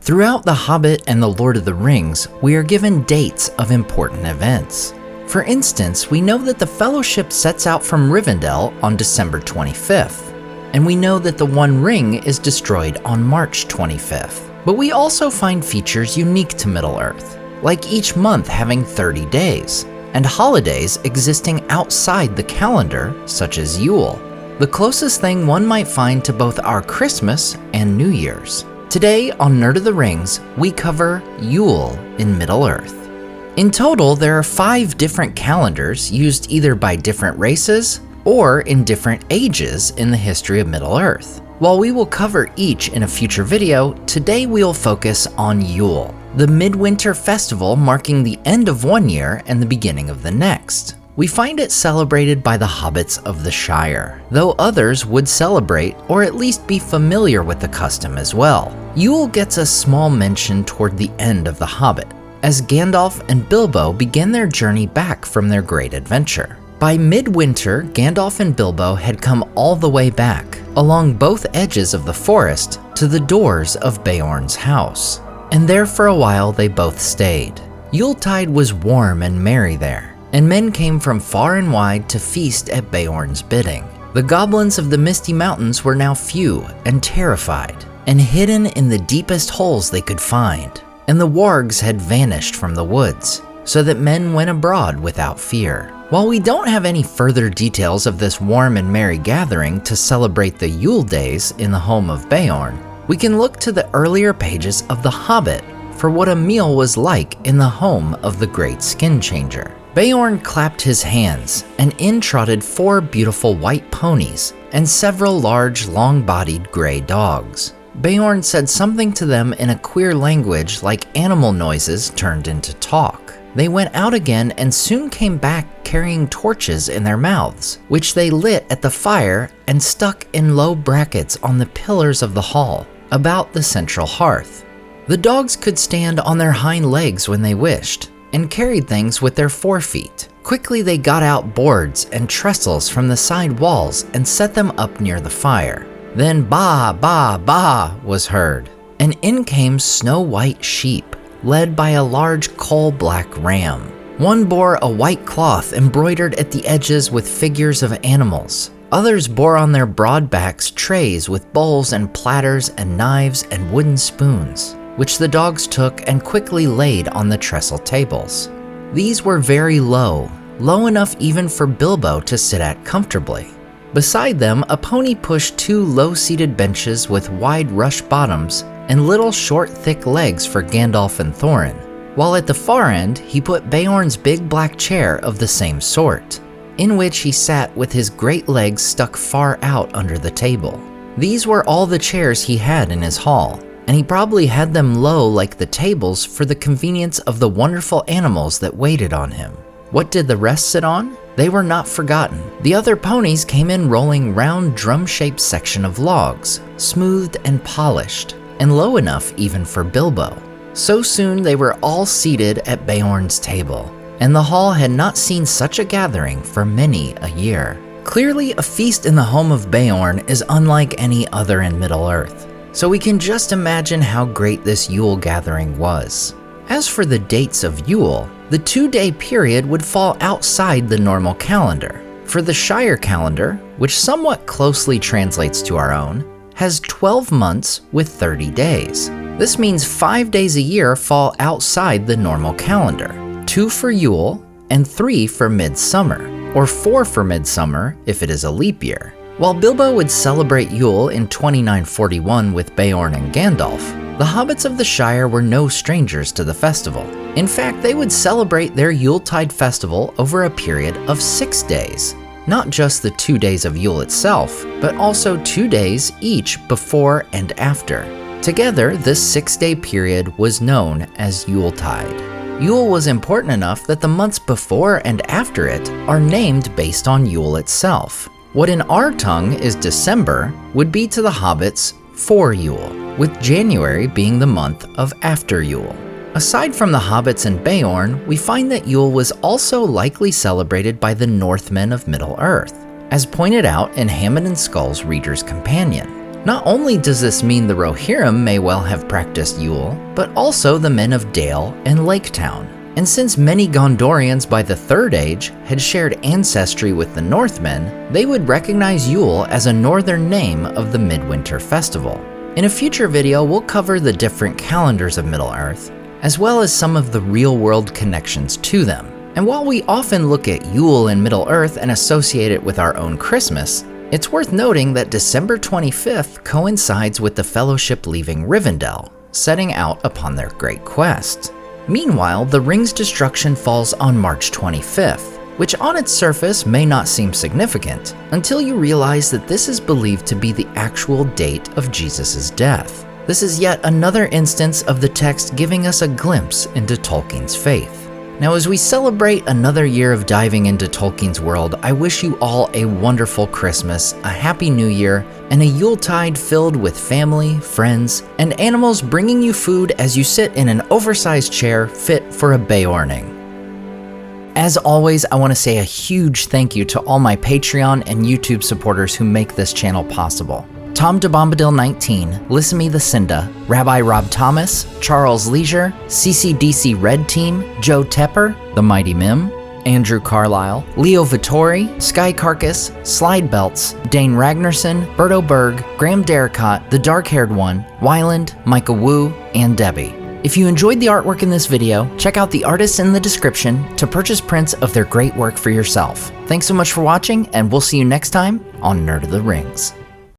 Throughout The Hobbit and The Lord of the Rings, we are given dates of important events. For instance, we know that the Fellowship sets out from Rivendell on December 25th, and we know that the One Ring is destroyed on March 25th. But we also find features unique to Middle-earth, like each month having 30 days, and holidays existing outside the calendar, such as Yule, the closest thing one might find to both our Christmas and New Year's. Today on Nerd of the Rings, we cover Yule in Middle-earth. In total, there are 5 different calendars used either by different races or in different ages in the history of Middle-earth. While we will cover each in a future video, today we will focus on Yule, the midwinter festival marking the end of one year and the beginning of the next. We find it celebrated by the hobbits of the Shire, though others would celebrate or at least be familiar with the custom as well. Yule gets a small mention toward the end of The Hobbit, as Gandalf and Bilbo begin their journey back from their great adventure. By midwinter, Gandalf and Bilbo had come all the way back, along both edges of the forest, to the doors of Beorn's house. And there for a while they both stayed. Yuletide was warm and merry there, and men came from far and wide to feast at Beorn's bidding. The goblins of the Misty Mountains were now few and terrified, and hidden in the deepest holes they could find, and the wargs had vanished from the woods, so that men went abroad without fear. While we don't have any further details of this warm and merry gathering to celebrate the Yule days in the home of Beorn, we can look to the earlier pages of The Hobbit for what a meal was like in the home of the great skin changer. Beorn clapped his hands, and in trotted 4 beautiful white ponies and several large, long-bodied gray dogs. Beorn said something to them in a queer language like animal noises turned into talk. They went out again and soon came back carrying torches in their mouths, which they lit at the fire and stuck in low brackets on the pillars of the hall, about the central hearth. The dogs could stand on their hind legs when they wished, and carried things with their forefeet. Quickly they got out boards and trestles from the side walls and set them up near the fire. Then baa, baa, baa was heard, and in came snow-white sheep, led by a large coal-black ram. One bore a white cloth embroidered at the edges with figures of animals. Others bore on their broad backs trays with bowls and platters and knives and wooden spoons, which the dogs took and quickly laid on the trestle tables. These were very low enough even for Bilbo to sit at comfortably. Beside them, a pony pushed 2 low-seated benches with wide rush bottoms and little short, thick legs for Gandalf and Thorin, while at the far end, he put Beorn's big black chair of the same sort, in which he sat with his great legs stuck far out under the table. These were all the chairs he had in his hall, and he probably had them low like the tables for the convenience of the wonderful animals that waited on him. What did the rest sit on? They were not forgotten. The other ponies came in rolling round drum-shaped section of logs, smoothed and polished, and low enough even for Bilbo. So soon they were all seated at Beorn's table, and the hall had not seen such a gathering for many a year. Clearly, a feast in the home of Beorn is unlike any other in Middle-earth, so we can just imagine how great this Yule gathering was. As for the dates of Yule, the 2-day period would fall outside the normal calendar. For the Shire calendar, which somewhat closely translates to our own, has 12 months with 30 days. This means 5 days a year fall outside the normal calendar, 2 for Yule and 3 for midsummer, or 4 for midsummer if it is a leap year. While Bilbo would celebrate Yule in 2941 with Beorn and Gandalf, the hobbits of the Shire were no strangers to the festival. In fact, they would celebrate their Yuletide festival over a period of 6 days. Not just the 2 days of Yule itself, but also 2 days each before and after. Together, this 6-day period was known as Yuletide. Yule was important enough that the months before and after it are named based on Yule itself. What in our tongue is December would be to the hobbits for Yule, with January being the month of after Yule. Aside from the hobbits and Beorn, we find that Yule was also likely celebrated by the Northmen of Middle-earth, as pointed out in Hammond and Skull's Reader's Companion. Not only does this mean the Rohirrim may well have practiced Yule, but also the men of Dale and Laketown. And since many Gondorians by the Third Age had shared ancestry with the Northmen, they would recognize Yule as a northern name of the Midwinter Festival. In a future video, we'll cover the different calendars of Middle-earth, as well as some of the real-world connections to them. And while we often look at Yule in Middle-earth and associate it with our own Christmas, it's worth noting that December 25th coincides with the Fellowship leaving Rivendell, setting out upon their great quest. Meanwhile, the ring's destruction falls on March 25th, which on its surface may not seem significant until you realize that this is believed to be the actual date of Jesus' death. This is yet another instance of the text giving us a glimpse into Tolkien's faith. Now, as we celebrate another year of diving into Tolkien's world, I wish you all a wonderful Christmas, a happy New Year, and a Yuletide filled with family, friends, and animals bringing you food as you sit in an oversized chair fit for a Beorning. As always, I want to say a huge thank you to all my Patreon and YouTube supporters who make this channel possible. Tom DeBombadil19, Lissamy the Cinda, Rabbi Rob Thomas, Charles Leisure, CCDC Red Team, Joe Tepper, The Mighty Mim, Andrew Carlisle, Leo Vittori, Sky Carcass, Slide Belts, Dane Ragnarsson, Berto Berg, Graham Derricott, The Dark-Haired One, Wyland, Micah Wu, and Debbie. If you enjoyed the artwork in this video, check out the artists in the description to purchase prints of their great work for yourself. Thanks so much for watching, and we'll see you next time on Nerd of the Rings.